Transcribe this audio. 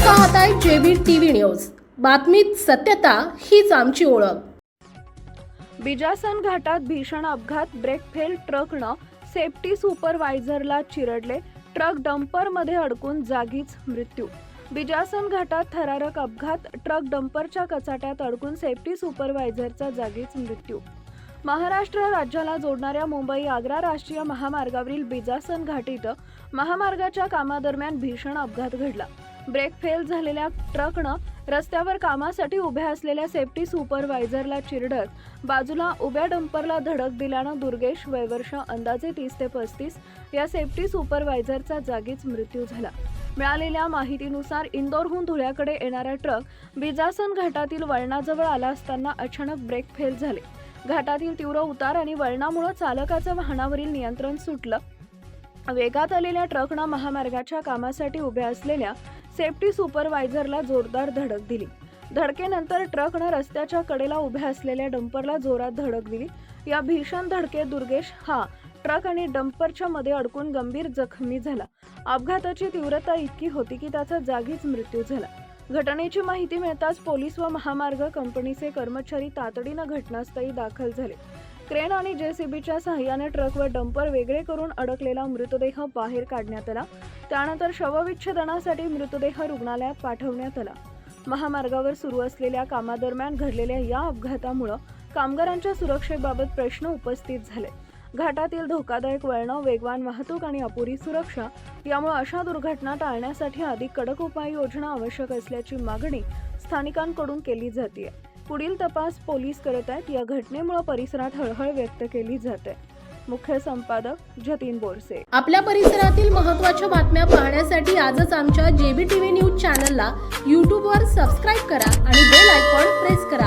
पाहताय JB TV news. बातमीत सत्यता हीच आमची ओळख। बिजासन घाटात भीषण अपघात, ब्रेक फेल, ट्रकनं सेफ्टी सुपरवायझरला चिरडले, ट्रक डंपरमध्ये अडकून जागीच मृत्यू। बिजासन घाटात थरारक अपघात, ट्रक डंपरच्या कचाट्यात अडकून सेफ्टी सुपरवायझरचा जागीच मृत्यू। महाराष्ट्र राज्याला जोडणाऱ्या मुंबई-आग्रा राष्ट्रीय महामार्गावरील बिजासन घाट इथं महामार्गाच्या कामादरम्यान भीषण अपघात घडला। ब्रेक फेल झालेल्या ट्रकनं रस्त्यावर कामासाठी उभ्या असलेल्या सेफ्टी सुपरवायझरला चिरडत बाजूला उभ्या डंपरला धडक दिल्यानं दुर्गेश वयवर्ष अंदाजे 30 ते 35 या सेफ्टी सुपरवायझरचा जागीच मृत्यू झाला। मिळालेल्या माहितीनुसार इंदोरहून धुळ्याकडे येणारा ट्रक बिजासन घाटातील वळणाजवळ आला असताना अचानक ब्रेक फेल झाले। घाटातील तीव्र उतार आणि वळणामुळे चालकाचं वाहनावरील नियंत्रण सुटलं। वेगात आलेल्या ट्रकनं महामार्गाच्या कामासाठी उभ्या असलेल्या सेफ्टी सुपरवायझरला जोरदार धडक दिली। धडकेनंतर ट्रकनं रस्त्याच्या कडेला उभ्या असलेल्या डंपरला जोरात धडक दिली। या भीषण धडकेत दुर्गेश हा ट्रक आणि डंपरच्या मध्ये अडकून गंभीर जखमी झाला। अपघाताची तीव्रता इतकी होती की त्याचा जागीच मृत्यू झाला। घटनेची माहिती मिळताच पोलीस व महामार्ग कंपनीचे कर्मचारी तातडीनं घटनास्थळी दाखल झाले। क्रेन आणि जेसीबीच्या सहाय्याने ट्रक व डंपर वेगळे करून अडकलेला मृतदेह बाहेर काढण्यात आला। त्यानंतर शवविच्छेदनासाठी मृतदेह रुग्णालयात पाठवण्यात आला। महामार्गावर सुरू असलेल्या कामादरम्यान घडलेल्या या अपघातामुळे कामगारांच्या सुरक्षेबाबत प्रश्न उपस्थित झाले। घाटातील धोकादायक वळणं, वेगवान वाहतूक आणि अपुरी सुरक्षा यामुळे अशा दुर्घटना टाळण्यासाठी अधिक कडक उपाययोजना आवश्यक असल्याची मागणी स्थानिकांकडून केली जाते। पुढील तपास पोलीस करत आहेत। या घटनेमुळे परिसरात हळहळ व्यक्त केली जाते। मुख्य संपादक जतीन बोरसे। आपल्या परिसरातील महत्त्वाच्या बातम्या पाहण्यासाठी आजच आमच्या जेबी टीव्ही न्यूज चॅनलला YouTube वर सबस्क्राइब करा आणि बेल आयकॉन प्रेस करा।